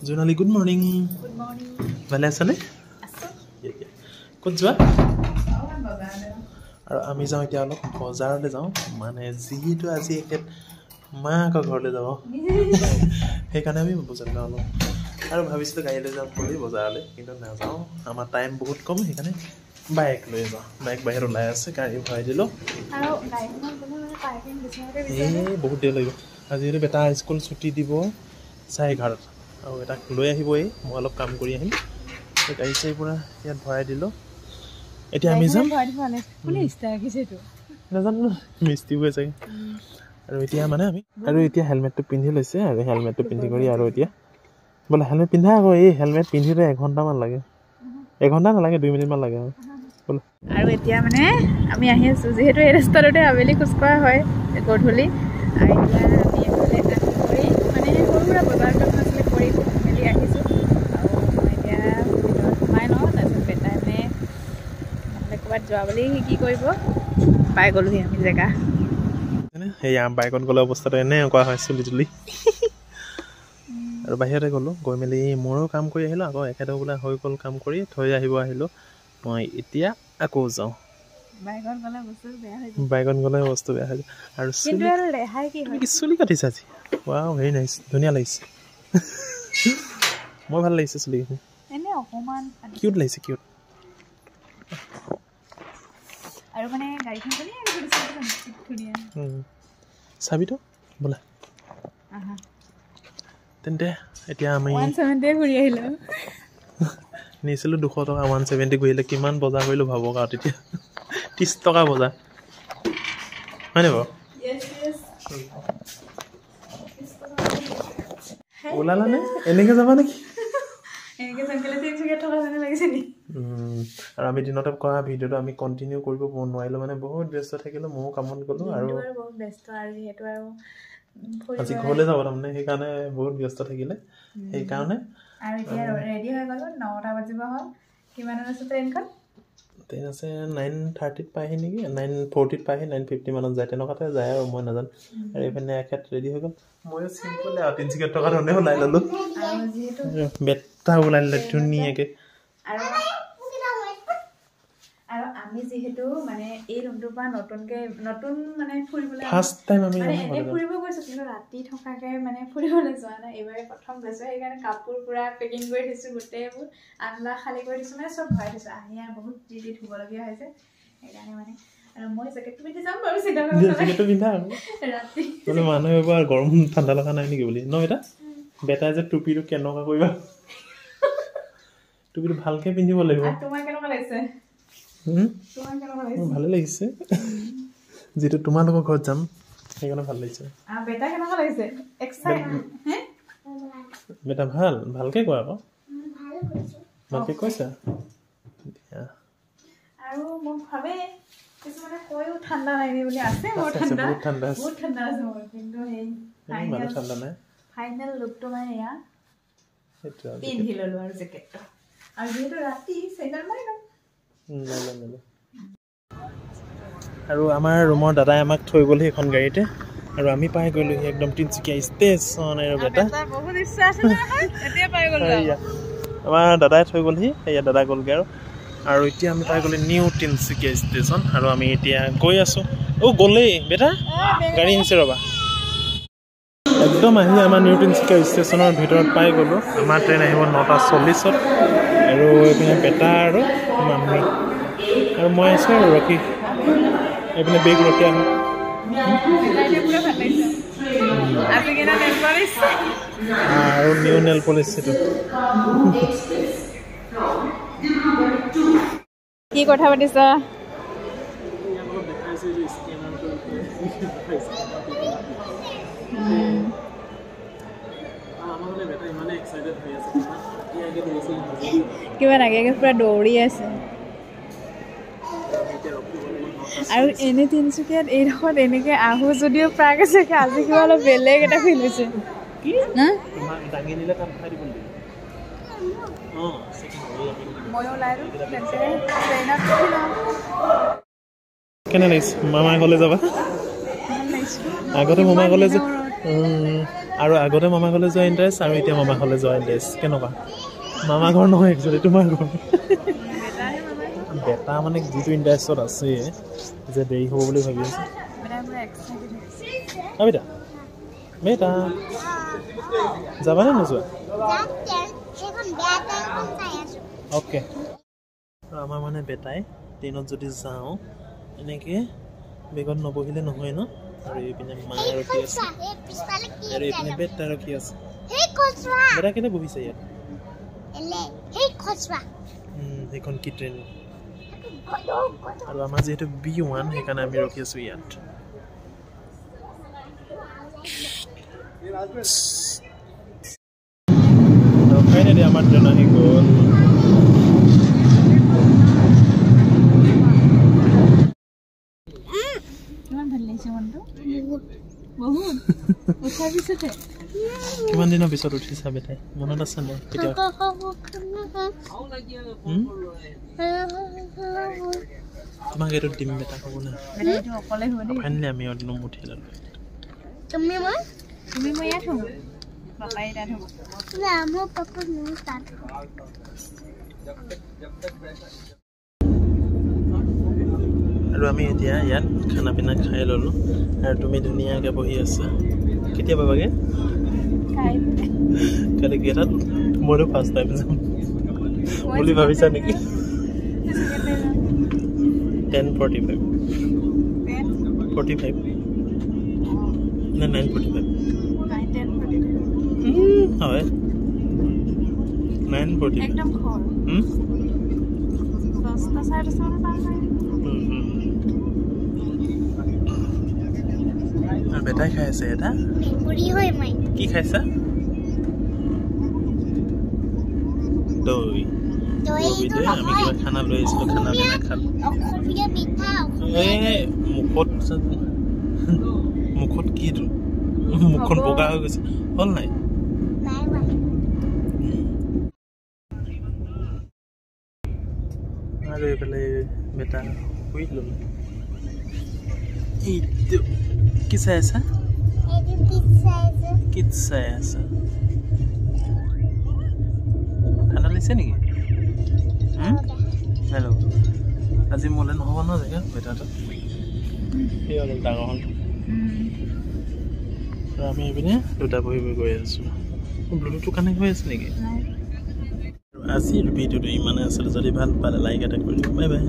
Jonali good morning ভালে আছানে ক'ত যোৱা আৰু আমি যাওঁ এতিয়া অলপ বজাৰলৈ যাওঁ মানে যিহেতু আজি এখেত মাকৰ ঘৰলৈ যাব সেইকাৰণে আমি বজাৰলৈ যাওঁ অলপ আৰু ভাবিছিলোঁ গাড়ীলৈ যাম বুলি বজাৰলৈ কিন্তু নাযাওঁ আমাৰ টাইম বহুত কম সেইকাৰণে বাইক লৈ যাওঁ বাইক বাহিৰত ওলাই আছে গাড়ী ভৰাই দিলোঁ এই বহুত দেৰি লাগিব আজি যিহেতু বেটা স্কুল ছুটি দিব 11:30 আৰু এটাক লৈ আহিবই মই অলপ কাম কৰি আহিম এই গাড়ী চাড়ী পূৰা ইয়াত ভৰাই দিলোঁ এতিয়া আমি যাম নাজানো মিষ্টি হৈ চাগে আৰু এতিয়া মানে আমি আৰু এতিয়া হেলমেটটো পিন্ধি লৈছে আৰু হেলমেটটো পিন্ধি কৰি আৰু এতিয়া বোলে হেলমেট পিন্ধা আকৌ এই হেলমেট পিন্ধিলে 1 ঘণ্টামান লাগে 1 ঘণ্টা নালাগে 2 মিনিটমান লাগে আৰু এতিয়া মানে আমি আহি আছোঁ যিহেতু এই ৰাস্তাটোতে আবেলি খোজকঢ়া হয় গধূলি আৰু এতিয়া আমি এফালে কৰি মানে সৰু সুৰা বজাৰ আছিলে কৰি মেলি আহিছোঁ আৰু মই এতিয়া ভিতৰত সোমাই লওঁ তাৰপিছত বেটাই মানে ক'ৰবাত যোৱা বুলি কি কৰিব পাই গ'লোহি আমি জেগা সেয়া বাইকত গ'লে অৱস্থাটো এনেকুৱা হয় চুলি তুলি আৰু বাহিৰতে গ'লোঁ গৈ মেলি মোৰো কাম কৰি আহিলোঁ আকৌ এখেতেও বোলে হৈ গ'ল কাম কৰি থৈ আহিলোঁ মই এতিয়া আকৌ যাওঁ বাইকত গ'লে বস্তু বেয়া হৈ যায় আৰু চুলি কাটিছে আজি ৱাও ভেৰি নাইচ ধুনীয়া লাগিছে মই ভাল লাগিছে চুলিখিনি কিউট লাগিছে কিউট আৰু মানে গাড়ীখন চাবিতো বোলা তেন্তে এতিয়া আমি 170 ঘূৰি আহিলোঁ নিছিলোঁ 200 টকা 170 ঘূৰিলে কিমান বজাৰ কৰিলোঁ ভাবক আৰু তেতিয়া 30 টকা বজাৰ হয়নে বাৰু ওলালানে এনেকৈ যাবা নেকি আৰু আমি দিনতে কৰা ভিডিঅ'টো আমি কণ্টিনিউ কৰিব নোৱাৰিলোঁ মানে বহুত ব্যস্ত থাকিলোঁ ময়ো কামত গ'লোঁ আৰু আজি ঘৰলৈ যাব তাৰমানে সেইকাৰণে বহুত ব্যস্ত থাকিলে সেইকাৰণে আৰু এতিয়া ৰেডি হৈ গ'লো 9টা বাজিব হ'ল কিমানত আছে ট্ৰেইনখন ট্ৰেইন আছে 9:30 পাইহি নেকি 9:40 পাইহি 9:50 মানত যায় তেনেকুৱাতে যায় আৰু মই নাজানো আৰু এইপিনে এখেত ৰেডি হৈ গ'ল ময়ো চিম্পল আৰু 300 টকা ধৰণে ওলাই ল'লোঁ আৰু যিহেতু বেটা ওলাই ল'লে ধুনীয়াকৈ আৰু আমি যিহেতু মানে এই ৰুমটোৰ পৰা নতুন মানে ফুৰিবলৈ ফাৰ্ষ্ট টাইম আমি ফুৰিব গৈছোঁ কিন্তু ৰাতি থকাকে মানে ফুৰিবলৈ যোৱা নাই এইবাৰে প্ৰথম গৈছোঁ সেইকাৰণে কাপোৰ পুৰা পেকিং কৰি থৈছোঁ গোটেইবোৰ আনলা খালী কৰি দিছোঁ মানে চব ভৰাই থৈছোঁ আহি আৰু বহুত যি ধুবলগীয়া হৈছে সেইকাৰণে মানে আৰু মই জেকেটটো পিন্ধি যাম বাৰু জেকেটটো পিন্ধা ৰাতি মানে মানুহে এবাৰ গৰম ঠাণ্ডা লগা নাই নেকি বুলি ন বেটাই যে টুপিটো কেনেকুৱা কৰিবা টুপিটো ভালকৈ পিন্ধিব লাগিব তোমাৰ কেনেকুৱা লাগিছে ভালে লাগিছে যিটো তোমালোকৰ ঘৰত যাম সেইকাৰণে ভাল লাগিছে বেটা ভালকে কোৱা আকৌ ভালকে কৈছা আৰু মোক ভাবে কিছুমানে কৈও ঠাণ্ডা লাগে বুলি আছে বহুত ঠাণ্ডা আছে মোৰ কিন্তু সেই ঠাণ্ডা নাই ফাইনেল লুকটো মানে এয়া পিন্ধি ল'লো আৰু জেকেটটো আৰু যিহেতু ৰাতি চেণ্ডেল মাৰি ল'ম আৰু আমাৰ ৰুমৰ দাদাই আমাক থৈ গ'লহি এখন গাড়ীতে আৰু আমি পাই গ'লোহি একদম তিনিচুকীয়া ষ্টেচন আৰু বেটা আমাৰ দাদাই থৈ গ'লহি সেয়া দাদা গ'লগৈ আৰু এতিয়া আমি পাই গ'লো নিউ তিনিচুকীয়া ষ্টেচন আৰু আমি এতিয়া গৈ আছোঁ গ'লেই বেটা গাড়ী আহিছে ৰ'বা একদম আহি আমাৰ নিউ তিনিচুকীয়া ষ্টেচনৰ ভিতৰত পাই গ'লোঁ আমাৰ ট্ৰেইন আহিব 9:40 আৰু এইপিনে বেটা আৰু মামী আৰু মই আছোঁ আৰু ৰখি এইপিনে বেগ ৰখি আহোঁ আৰু নিউ নেল পলিচ সেইটো কি কথা পাতিছা কিমান আগে পুৰা দৌৰি আছে আৰু এনে তিনিচুকীয়াত এইডোখৰত এনেকৈ আহোঁ যদিও প্ৰায় আছে আজি কিবা অলপ বেলেগ এটা ফিল হৈছে কেনে লাগিছে মামাৰ ঘৰলৈ যাবা আগতে মামাৰ ঘৰলৈ যে আৰু আগতে মামা ঘৰলৈ যোৱা ইণ্টাৰেষ্ট আৰু এতিয়া মামা ঘৰলৈ যোৱা ইণ্টাৰেষ্ট কেনেকুৱা মামা ঘৰ নহয় একচুৱেলি তোমাৰ ঘৰ বেটা মানে যিটো ইণ্টাৰেষ্টত আছে যে দেৰি হ'ব বুলি ভাবি আছে বেটা বেটা যাবানে নোযোৱা অ'কে আমাৰ মানে বেটাই ট্ৰেইনত যদি যাওঁ এনেকৈ বেগত নবহিলে নহয় ন আৰু এইপিনে মা ৰখি আছে আৰু এইপিনে বেটা ৰখি আছে বেটা কেনে বহিছে ইয়াত সেইখন কি ট্ৰেইন আৰু আমাৰ যিহেতু B1 সেইকাৰণে আমি ৰখি আছোঁ ইয়াত ফাইনেলি আমাৰ ট্ৰেইন আহি গ'ল কিমান দিনৰ পিছত উঠিছা বেটাই মনত আছে নাই কেতিয়া তোমাক এইটো দিম বেটা ক'ব না ফাইনেলি আমি একদম উঠি ল'লো আৰু আমি এতিয়া ইয়াত খানা পিনা খাই ল'লোঁ আৰু তুমি ধুনীয়াকৈ বহি আছা কেতিয়া পাবাগৈ কালি কেইটাত মইতো ফাৰ্ষ্ট টাইম যাম বুলি ভাবিছা নেকি 10:45 45 নে 9:45 হয় 9:45 একদম খৰ দহটা চাৰে দহটা আৰু বেটাই খাই আছে এটা কি খাইছা দৈ আমি কিবা খানা লৈ আহিছিলোঁ খানা পিনা খালোঁ মুখত কি মুখখন বগা হৈ গৈছে হ'ল নাই আৰু এইফালে বেটা শুই ল'লো এইটো কি চাই আছা কিট চাই আছা ঠাণ্ডা লাগিছে নেকি হেল্ল' আজি মোলৈ নহ'ব ন জেগা বেটাটো সেই অলপ ডাঙৰ হ'ল আৰু আমি এইপিনে দুটা বহি গৈ আছোঁ ব্লুটুথটো কানেক্ট হৈ আছে নেকি আজিৰ ভিডিঅ'টো ইমানে আছিলে যদি ভাল পালে লাইক এটা কৰি দিব বাই বাই